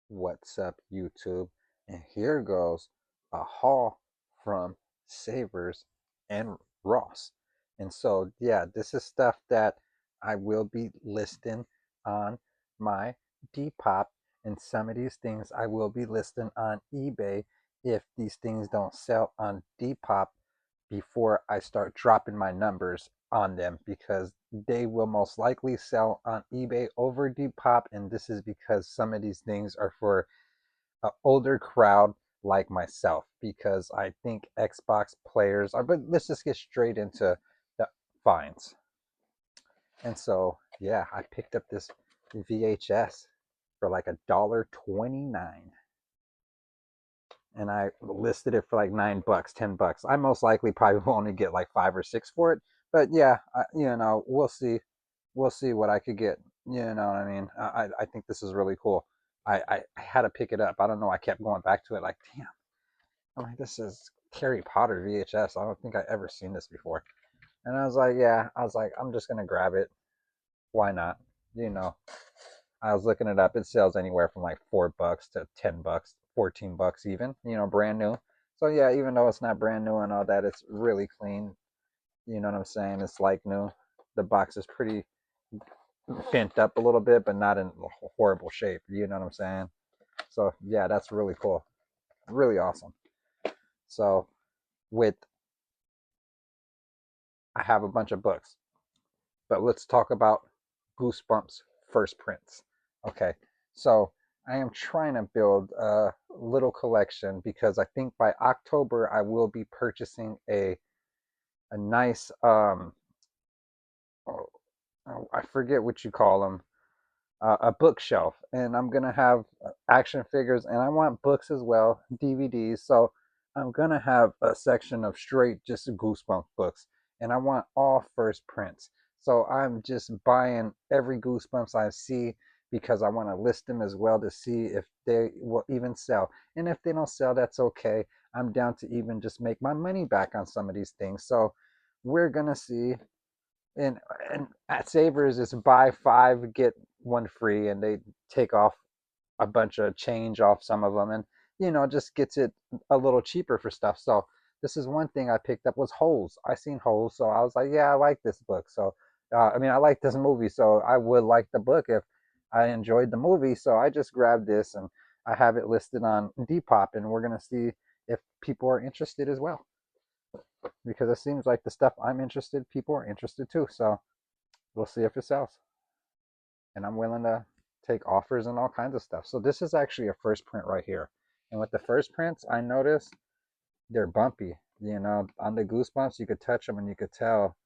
What's up, YouTube? And here goes a haul from Savers and Ross. And so, yeah, this is stuff that I will be listing on my Depop, and some of these things I will be listing on eBay if these things don't sell on Depop before I start dropping my numbers on them, because they will most likely sell on eBay over Depop. And this is because some of these things are for an older crowd like myself, because I think Xbox players are. But let's just get straight into the finds. And so, yeah, I picked up this VHS for like $1.29, and I listed it for like $9, $10. I most likely probably will only get like 5 or 6 for it, but yeah, we'll see. We'll see what I could get. You know what I mean? I think this is really cool. I had to pick it up. I don't know. I kept going back to it. Like, damn. I'm like, this is Harry Potter VHS. I don't think I ever seen this before. And I was like, yeah. I was like, I'm just gonna grab it. Why not? You know, I was looking it up. It sells anywhere from like $4 to $10, $14 even. Brand new. So yeah, even though it's not brand new and all that, it's really clean. You know what I'm saying? It's like new. The box is pretty bent up a little bit, but not in horrible shape. You know what I'm saying? So yeah, that's really cool. Really awesome. So with I have a bunch of books, but let's talk about Goosebumps first prints. Okay, so I am trying to build a little collection, because I think by October I will be purchasing a nice oh, I forget what you call them, a bookshelf, and I'm gonna have action figures, and I want books as well, DVDs. So I'm gonna have a section of straight just Goosebumps books, and I want all first prints. So I'm just buying every Goosebumps I see, because I want to list them as well to see if they will even sell. And if they don't sell, that's okay. I'm down to even just make my money back on some of these things. So we're gonna see. And at Savers, it's buy five get one free, and they take off a bunch of change off some of them, and just gets it a little cheaper for stuff. So this is one thing I picked up was Holes. I seen Holes, so I was like, yeah, I like this book. So I mean, I like this movie, so I would like the book if I enjoyed the movie. So I just grabbed this, and I have it listed on Depop, and we're gonna see if people are interested as well, because it seems like the stuff I'm interested, people are interested too. So we'll see if it sells. And I'm willing to take offers and all kinds of stuff. So this is actually a first print right here. And with the first prints, I noticed they're bumpy. On the Goosebumps, you could touch them and you could tell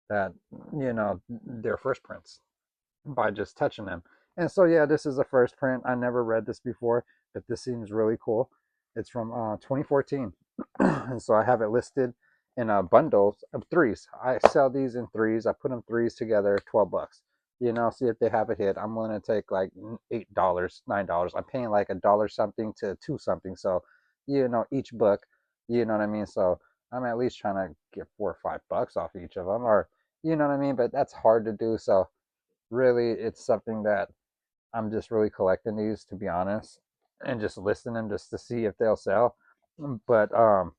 that, they're first prints by just touching them. And so, yeah, this is a first print. I never read this before, but this seems really cool. It's from 2014. And so I have it listed in bundles of threes. I sell these in threes. I put them threes together, $12. See if they have a hit. I'm willing to take like $8, $9. I'm paying like $1 something to two something. So, each book, you know what I mean? So I'm at least trying to get $4 or $5 off each of them, or you know what I mean? But that's hard to do. So really, it's something that I'm just really collecting these, to be honest, and just listing them just to see if they'll sell. But I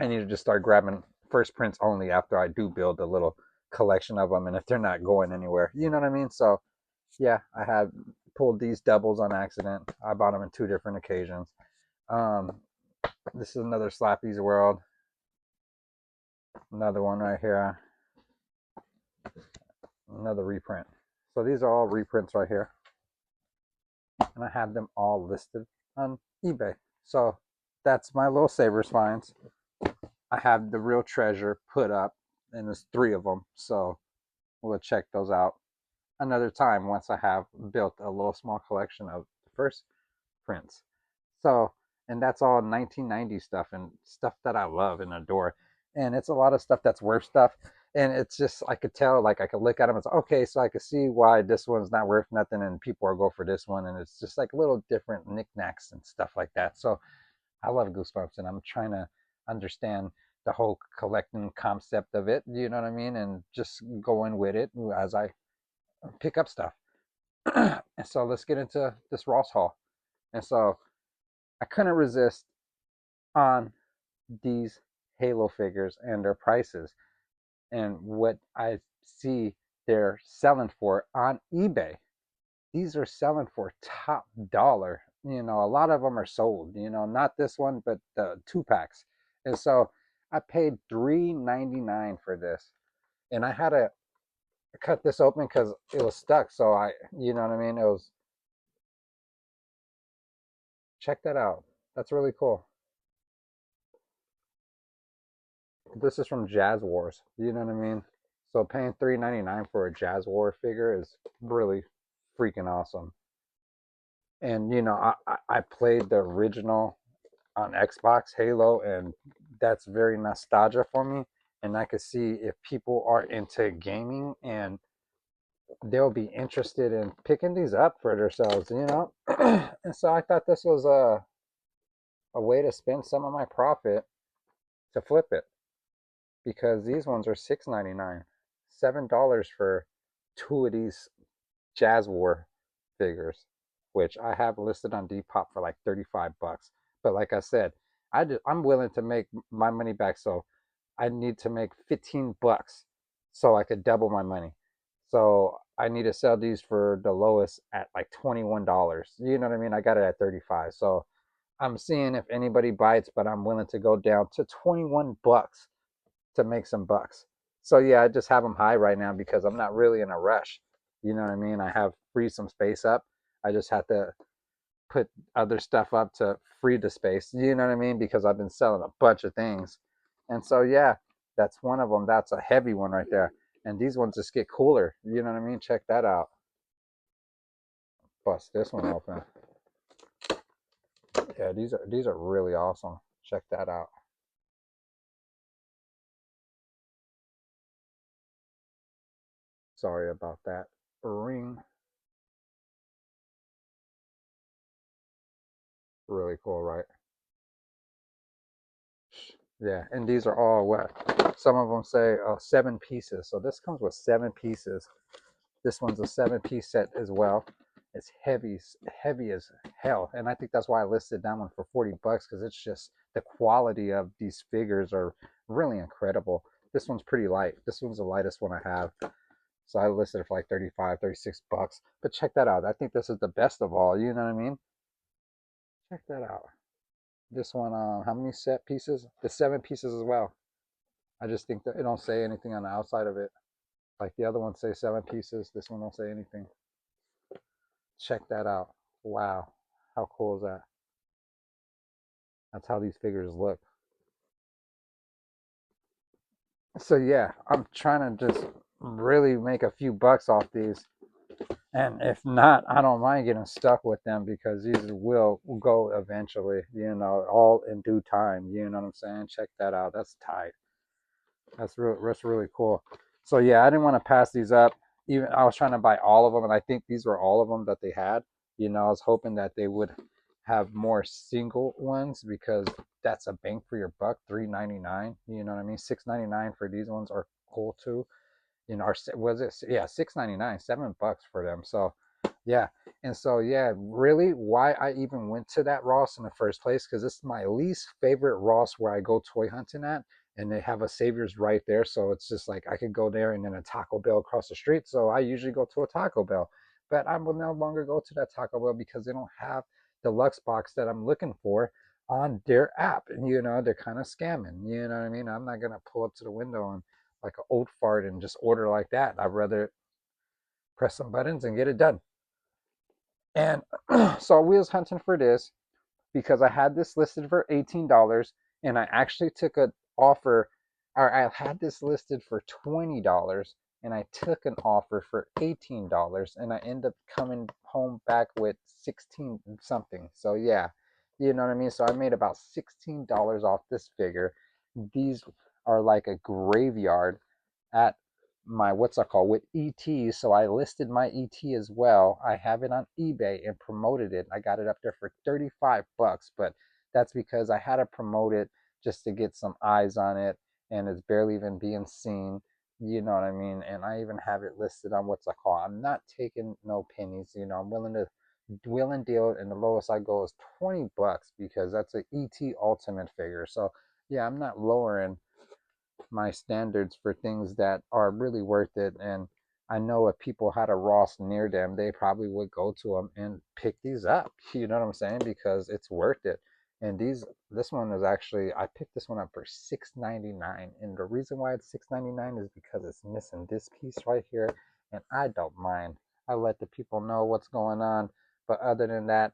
need to just start grabbing first prints only after I do build a little collection of them, and if they're not going anywhere, you know what I mean? So yeah, I have pulled these doubles on accident. I bought them in two different occasions. Um, this is another Slappy's World, another one right here, another reprint. So these are all reprints right here, and I have them all listed on eBay. So that's my little Savers finds. I have the Real Treasure put up, and there's three of them. So we'll check those out another time once I have built a little small collection of the first prints. So, and that's all 1990 stuff and stuff that I love and adore. And it's a lot of stuff that's worth stuff. And it's just, I could tell, like, I could look at them and say, okay, so I could see why this one's not worth nothing and people will go for this one. And it's just like little different knickknacks and stuff like that. So I love Goosebumps, and I'm trying to understand the whole collecting concept of it. You know what I mean? And just going with it as I pick up stuff. And so let's get into this Ross haul. And so I couldn't resist on these Halo figures and their prices and what I see they're selling for on eBay. These are selling for top dollar. You know, a lot of them are sold, you know, not this one, but the two packs. And so I paid $3.99 for this. And I had to cut this open because it was stuck. So you know what I mean? It was, check that out. That's really cool. This is from Jazz Wars. You know what I mean? So paying $3.99 for a Jazz War figure is really freaking awesome. And you know, I played the original on Xbox Halo, and that's very nostalgia for me. And I could see if people are into gaming and they'll be interested in picking these up for themselves, you know. And so I thought this was a way to spend some of my profit to flip it because these ones are $6.99, $7 for two of these Jazz War figures, which I have listed on Depop for like 35 bucks. But like I said, I'm willing to make my money back. So I need to make 15 bucks so I could double my money. So I need to sell these for the lowest at like $21. You know what I mean? I got it at 35. So I'm seeing if anybody bites, but I'm willing to go down to 21 bucks to make some bucks. So yeah, I just have them high right now because I'm not really in a rush. You know what I mean? I have free some space up. I just have to put other stuff up to free the space. You know what I mean? Because I've been selling a bunch of things. And so yeah, that's one of them. That's a heavy one right there. And these ones just get cooler. You know what I mean? Check that out. Bust this one open. Yeah, these are really awesome. Check that out. Sorry about that. Ring. Really cool, right? Yeah, and these are all what some of them say 7 pieces. So this comes with 7 pieces. This one's a 7 piece set as well. It's heavy, heavy as hell, and I think that's why I listed that one for 40 bucks because it's just the quality of these figures are really incredible. This one's pretty light. This one's the lightest one I have. So I listed it for like 35, 36 bucks. But check that out. I think this is the best of all. You know what I mean? Check that out. This one, how many set pieces? The 7 pieces as well. I just think that it don't say anything on the outside of it. Like the other ones say 7 pieces. This one don't say anything. Check that out. Wow. How cool is that? That's how these figures look. So yeah, I'm trying to just really make a few bucks off these. And if not, I don't mind getting stuck with them because these will go eventually, you know, all in due time. You know what I'm saying? Check that out. That's tight. That's really cool. So yeah, I didn't want to pass these up. Even I was trying to buy all of them, and I think these were all of them that they had. You know, I was hoping that they would have more single ones because that's a bang for your buck. $3.99. You know what I mean? $6.99 for these ones are cool too. You know, or was it? Yeah, $6.99, $7 for them. So yeah, and so yeah, really, why I even went to that Ross in the first place because it's my least favorite Ross where I go toy hunting at, and they have a Saviors right there. So it's just like I could go there and then a Taco Bell across the street. So I usually go to a Taco Bell, but I will no longer go to that Taco Bell because they don't have the Lux box that I'm looking for on their app. And you know, they're kind of scamming. You know what I mean? I'm not gonna pull up to the window and like an old fart and just order like that. I'd rather press some buttons and get it done. And so I was hunting for this because I had this listed for $18 and I actually took an offer, or I had this listed for $20 and I took an offer for $18 and I ended up coming home back with 16 something. So yeah, you know what I mean? So I made about $16 off this figure. These are like a graveyard at my what's that called with ET. So I listed my ET as well. I have it on eBay and promoted it. I got it up there for 35 bucks, but that's because I had to promote it just to get some eyes on it and it's barely even being seen. You know what I mean? And I even have it listed on what's it called. I'm not taking no pennies. I'm willing to wheel and deal, and the lowest I go is $20 because that's a ET Ultimate figure. So yeah, I'm not lowering my standards for things that are really worth it. And I know if people had a Ross near them, they probably would go to them and pick these up. You know what I'm saying? Because it's worth it. And this one is actually, I picked this one up for $6.99. And the reason why it's $6.99 is because it's missing this piece right here. And I don't mind. I let the people know what's going on. But other than that,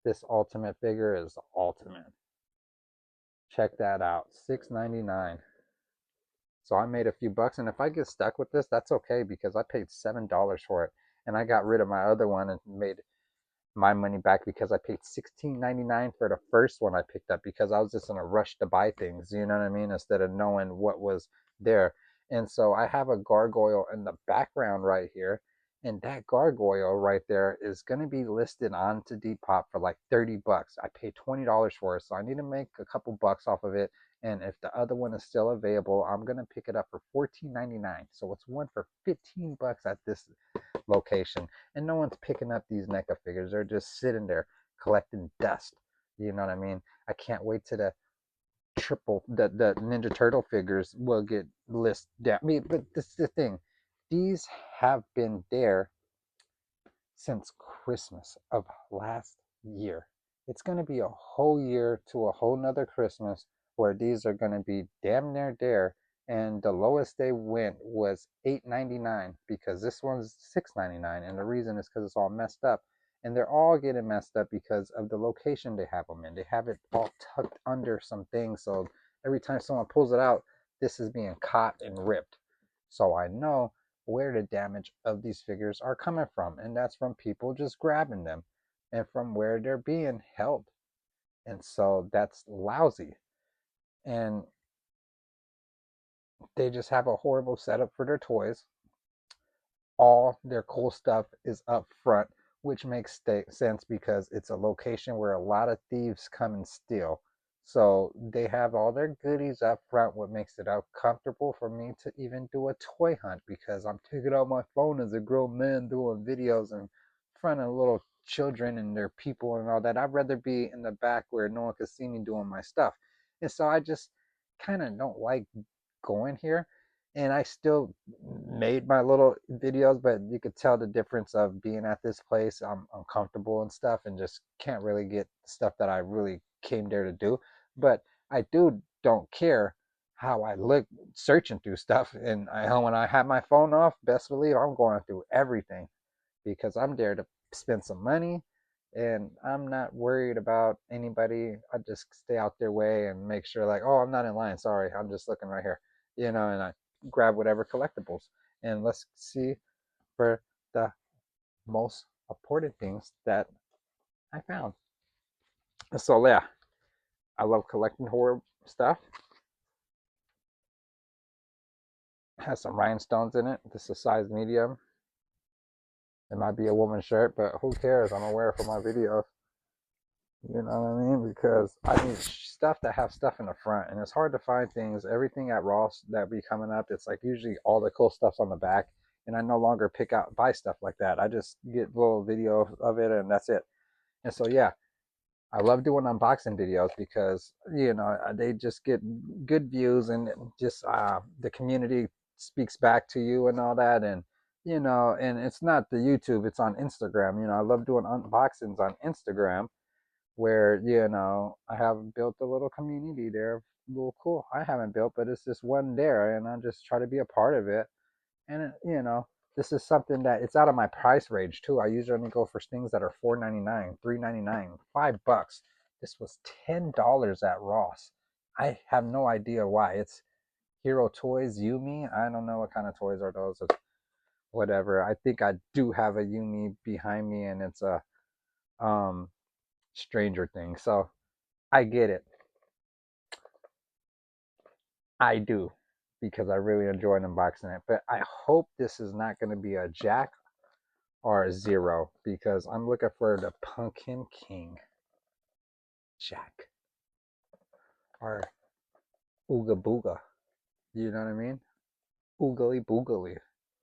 this ultimate figure is ultimate. Check that out. $6.99. So I made a few bucks, and if I get stuck with this, that's okay because I paid $7 for it, and I got rid of my other one and made my money back because I paid $16.99 for the first one I picked up because I was just in a rush to buy things, you know what I mean, instead of knowing what was there. And so I have a gargoyle in the background right here, and that gargoyle right there is going to be listed onto Depop for like $30. I paid $20 for it, so I need to make a couple bucks off of it. And if the other one is still available, I'm gonna pick it up for $14.99. So it's one for $15 at this location, and no one's picking up these NECA figures. They're just sitting there collecting dust. You know what I mean? I can't wait to the Ninja Turtle figures will get listed down. I mean, but this is the thing. These have been there since Christmas of last year. It's going to be a whole year to a whole nother Christmas where these are going to be damn near there. And the lowest they went was $8.99 because this one's $6.99. And the reason is because it's all messed up. And they're all getting messed up because of the location they have them in. They have it all tucked under some things. So every time someone pulls it out, this is being caught and ripped. So I know where the damage of these figures are coming from, and that's from people just grabbing them and from where they're being held. And so that's lousy. And they just have a horrible setup for their toys. All their cool stuff is up front, which makes sense because it's a location where a lot of thieves come and steal. So they have all their goodies up front, what makes it uncomfortable for me to even do a toy hunt because I'm taking out my phone as a grown man doing videos in front of little children and their people and all that. I'd rather be in the back where no one can see me doing my stuff. And so I just kind of don't like going here, and I still made my little videos, but you could tell the difference of being at this place. I'm comfortable and stuff, and just can't really get stuff that I really came there to do. But I don't care how I look searching through stuff, and when I have my phone off, best believe I'm going through everything because I'm there to spend some money. And I'm not worried about anybody. I just stay out their way and make sure, like, oh, I'm not in line. Sorry, I'm just looking right here, and I grab whatever collectibles. And let's see for the most important things that I found. So yeah, I love collecting horror stuff. It has some rhinestones in it. This is size medium. It might be a woman's shirt, but who cares? I'm gonna wear it for my videos. You know what I mean? Because I need stuff that have stuff in the front, and it's hard to find things. Everything at Ross that be coming up, it's like usually all the cool stuff's on the back, and I no longer buy stuff like that. I just get little video of it, and that's it. And so yeah, I love doing unboxing videos because they just get good views, and just the community speaks back to you and all that, and and it's not the YouTube, it's on Instagram. I love doing unboxings on Instagram where I have built a little community there. Well, cool. I haven't built, but it's just one there, and I just try to be a part of it. And this is something that it's out of my price range too. I usually only go for things that are $4.99, $3.99, $5. This was $10 at Ross. I have no idea why. It's Hero Toys Yumi. I don't know what kind of toys are those. It's whatever. I think I do have a Yumi behind me, and it's a um Stranger Thing. So I get it. I do because I really enjoyed unboxing it. But I hope this is not going to be a Jack or a Zero because I'm looking for the Pumpkin King Jack or Ooga Booga. You know what I mean? oogly boogly,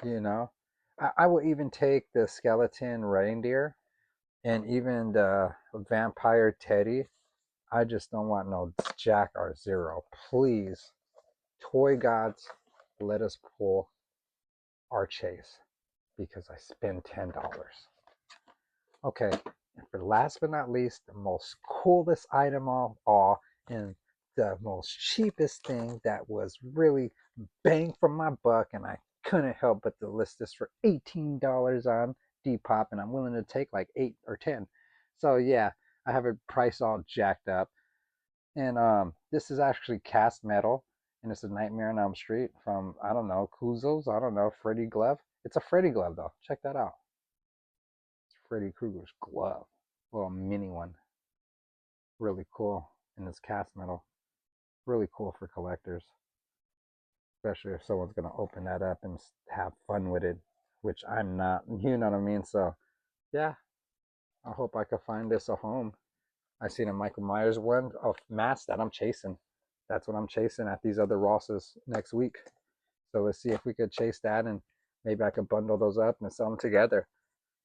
you know. I will even take the skeleton reindeer and even the vampire teddy. I just don't want no Jack or Zero. Please, toy gods, let us pull our chase because I spend $10. Okay, and for last but not least, the most coolest item of all, and the most cheapest thing that was really bang for my buck, and I couldn't help but to list this for $18 on Depop, and I'm willing to take like 8 or 10. So yeah, I have it priced all jacked up, and this is actually cast metal, and it's a Nightmare on Elm Street from I don't know Kuzo's, I don't know Freddy Glove. It's a Freddy Glove though. Check that out. It's Freddy Krueger's glove, little mini one. Really cool, and it's cast metal. Really cool for collectors, especially if someone's gonna open that up and have fun with it, which I'm not. You know what I mean? So yeah, I hope I can find this a home. I seen a Michael Myers one of mask that I'm chasing. That's what I'm chasing at these other Rosses next week. So let's see if we could chase that, and maybe I could bundle those up and sell them together.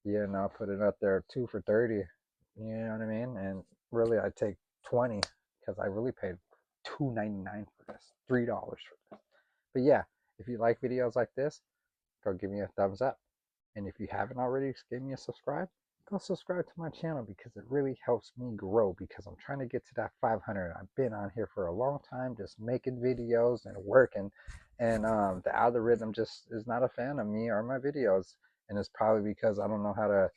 You know, put it up there 2 for 30. You know what I mean? And really, I take 20 because I really paid $2.99 for this, $3 for this. But yeah, if you like videos like this, go give me a thumbs up. And if you haven't already, give me a subscribe. Go subscribe to my channel because it really helps me grow because I'm trying to get to that 500. I've been on here for a long time just making videos and working, and the algorithm just is not a fan of me or my videos. And it's probably because I don't know how to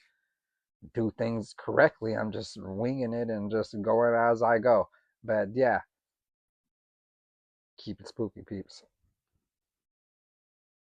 do things correctly. I'm just winging it and just going as I go. But yeah, keep it spooky, peeps.